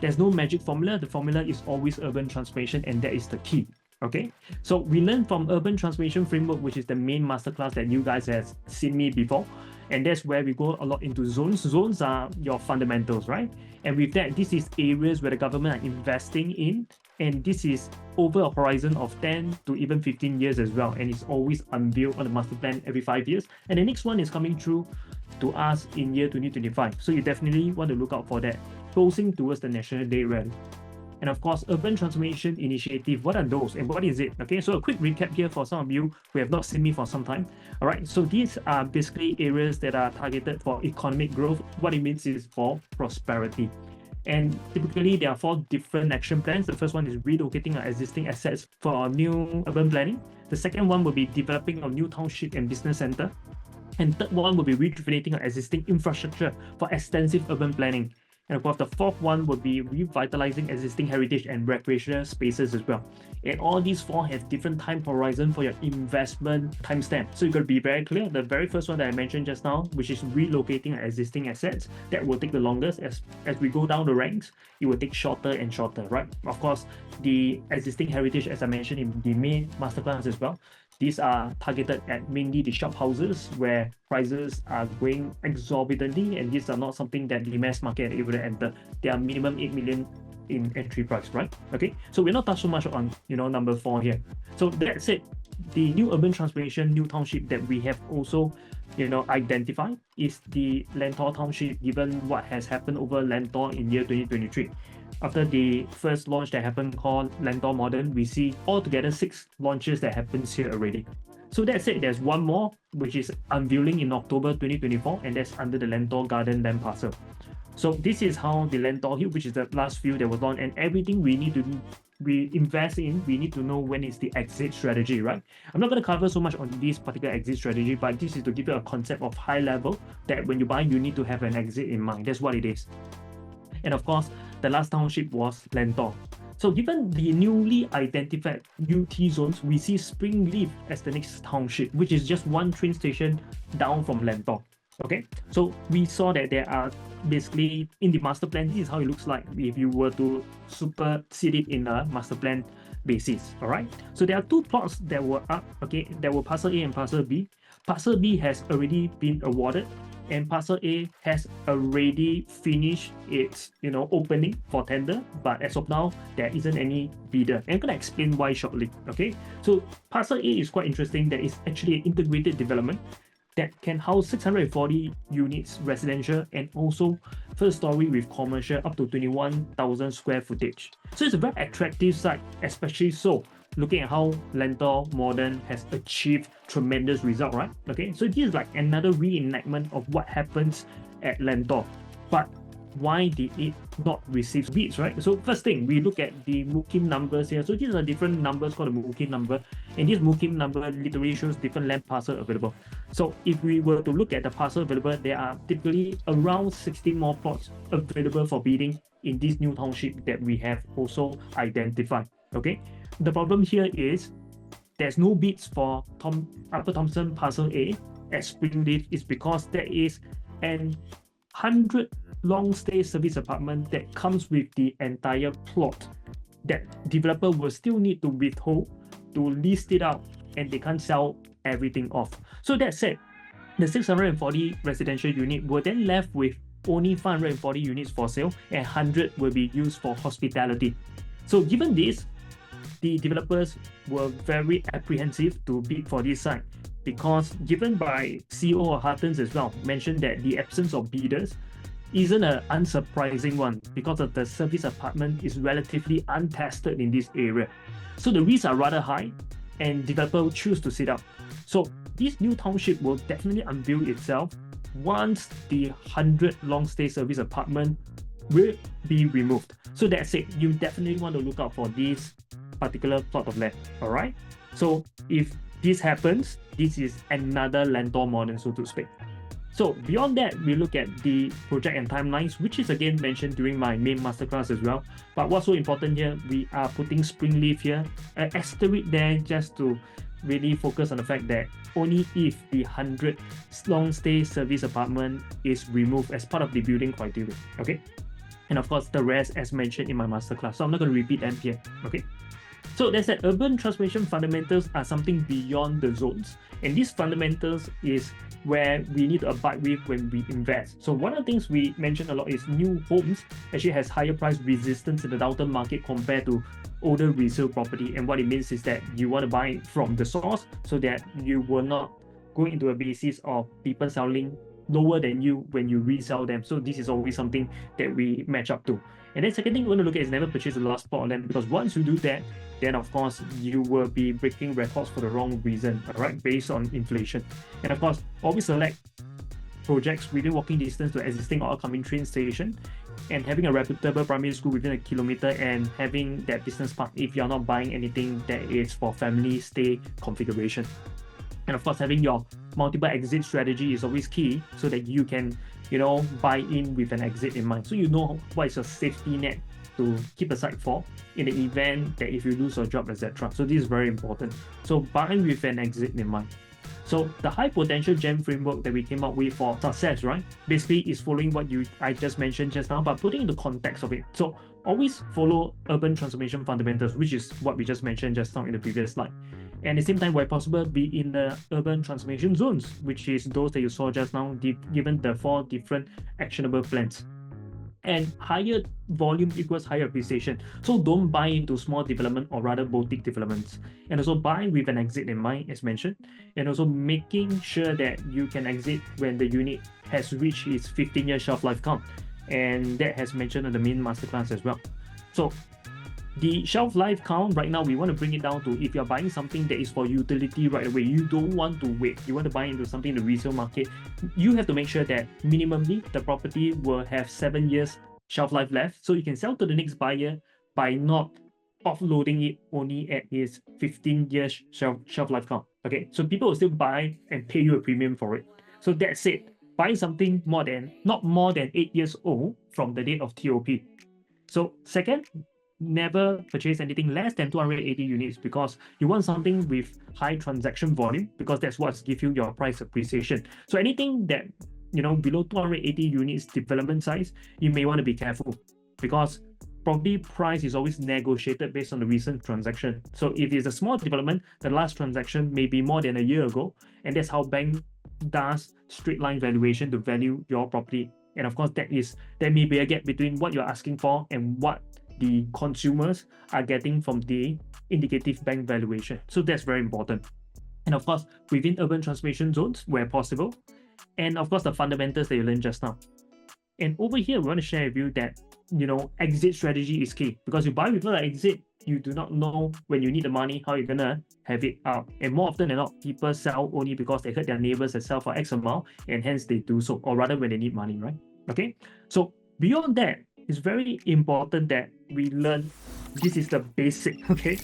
There's no magic formula. The formula is always urban transformation, and that is the key. Okay, so we learned from urban transformation framework, which is the main masterclass that you guys have seen me before, and that's where we go a lot into zones. Zones are your fundamentals, right? And with that, this is areas where the government are investing in, and this is over a horizon of 10 to even 15 years as well, and it's always unveiled on the master plan every 5 years. And the next one is coming through to us in year 2025, so you definitely want to look out for that, closing towards the National Day rally. And of course, Urban Transformation Initiative, what are those and what is it? Okay, so a quick recap here for some of you who have not seen me for some time. All right, so these are basically areas that are targeted for economic growth. What it means is for prosperity. And typically, there are 4 different action plans. The first one is relocating our existing assets for new urban planning. The second one will be developing a new township and business center. And third one will be rejuvenating our existing infrastructure for extensive urban planning. And of course, the fourth one would be revitalizing existing heritage and recreational spaces as well. And all these 4 have different time horizon for your investment timestamp. So you got to be very clear. The very first one that I mentioned just now, which is relocating existing assets, that will take the longest. As we go down the ranks, it will take shorter and shorter, right? Of course, the existing heritage, as I mentioned in the main masterclass as well, these are targeted at mainly the shop houses where prices are going exorbitantly, and these are not something that the mass market are able to enter. They are minimum 8 million in entry price, right? Okay, so we're not touched so much on number 4 here. So that's it. The new urban transformation, new township that we have also identified is the Lentor Township, given what has happened over Lentor in year 2023. After the first launch that happened called Lentor Modern, we see altogether 6 launches that happens here already. So that's it. There's one more, which is unveiling in October 2024, and that's under the Lentor Garden land parcel. So this is how the Lentor Hill, which is the last few that was launched, and everything we need to do, we invest in, we need to know when is the exit strategy, right? I'm not going to cover so much on this particular exit strategy, but this is to give you a concept of high level that when you buy, you need to have an exit in mind. That's what it is. And of course, the last township was Lentor. So given the newly identified UT zones, we see Springleaf as the next township, which is just 1 train station down from Lentor. Okay, so we saw that there are basically in the master plan, this is how it looks like if you were to supersede it in a master plan basis. All right, so there are 2 plots that were up, okay, that were parcel A and parcel B. Parcel B has already been awarded, and parcel A has already finished its opening for tender, but as of now there isn't any bidder, and I'm going to explain why shortly. Okay, so parcel A is quite interesting. That is actually an integrated development that can house 640 units residential and also first story with commercial up to 21,000 square footage. So it's a very attractive site, especially so looking at how Lentor Modern has achieved tremendous result, right? Okay, so this is like another reenactment of what happens at Lentor. But why did it not receive bids, right? So first thing, we look at the Mukim numbers here. So these are different numbers called the Mukim number, and this Mukim number literally shows different land parcel available. So if we were to look at the parcel available, there are typically around 60 more plots available for bidding in this new township that we have also identified. Okay, the problem here is there's no bids for Upper Thomson Parcel A at Springleaf. Is because there is an 100 long stay service apartment that comes with the entire plot that developer will still need to withhold to list it out, and they can't sell everything off. So that said, the 640 residential unit were then left with only 540 units for sale, and 100 will be used for hospitality. So given this, the developers were very apprehensive to bid for this site, because given by CEO of Hartons as well, mentioned that the absence of bidders isn't an unsurprising one because of the service apartment is relatively untested in this area. So the risks are rather high, and developer will choose to sit out. So this new township will definitely unveil itself once the 100 long stay service apartment will be removed. So that's it. You definitely want to look out for this particular plot of land. All right. So if this happens, this is another Lentor Modern, so to speak. So beyond that, we look at the project and timelines, which is again mentioned during my main masterclass as well. But what's so important here, we are putting Springleaf here, an asterisk there, just to really focus on the fact that only if the 100 long stay service apartment is removed as part of the building criteria. Okay. And of course, the rest as mentioned in my masterclass. So I'm not going to repeat them here. Okay. So there's that urban transformation fundamentals are something beyond the zones. And these fundamentals is where we need to abide with when we invest. So one of the things we mentioned a lot is new homes actually has higher price resistance in the downturn market compared to older resale property. And what it means is that you want to buy from the source so that you will not go into a basis of people selling lower than you when you resell them. So this is always something that we match up to. And then second thing we want to look at is never purchase the last plot of land, because once you do that, then of course you will be breaking records for the wrong reason, all right, based on inflation. And of course, always select projects within walking distance to existing or upcoming train station, and having a reputable primary school within a kilometer, and having that business park if you're not buying anything that is for family stay configuration. And of course, having your multiple exit strategy is always key so that you can, buy in with an exit in mind. So you know what is your safety net to keep aside for in the event that if you lose your job, etc. So this is very important. So buying with an exit in mind. So the high potential gem framework that we came up with for success, right, basically is following what I just mentioned just now, but putting in the context of it. So always follow urban transformation fundamentals, which is what we just mentioned just now in the previous slide. And at the same time, where possible, be in the urban transformation zones, which is those that you saw just now, given the 4 different actionable plans. And higher volume equals higher appreciation. So don't buy into small development or rather boutique developments. And also buy with an exit in mind, as mentioned. And also making sure that you can exit when the unit has reached its 15-year shelf life count. And that has mentioned in the main masterclass as well. So the shelf life count right now, we want to bring it down to if you're buying something that is for utility right away, you don't want to wait. You want to buy into something in the resale market. You have to make sure that minimally the property will have 7 years shelf life left, so you can sell to the next buyer by not offloading it only at its 15 years shelf life count. Okay, so people will still buy and pay you a premium for it. So that's it. Buying something not more than 8 years old from the date of TOP. So second, never purchase anything less than 280 units, because you want something with high transaction volume, because that's what gives you your price appreciation. So anything that below 280 units development size, you may want to be careful, because property price is always negotiated based on the recent transaction. So if it's a small development, the last transaction may be more than a year ago, and that's how bank does straight line valuation to value your property. And of course, there may be a gap between what you're asking for and what the consumers are getting from the indicative bank valuation. So that's very important. And of course, within urban transformation zones where possible, and of course the fundamentals that you learned just now. And over here, we want to share with you that exit strategy is key, because you buy without an exit, you do not know when you need the money how you're gonna have it out. And more often than not, people sell only because they heard their neighbors that sell for X amount, and hence they do so, or rather when they need money, right? Okay, so beyond that, it's very important that we learn this is the basic. Okay.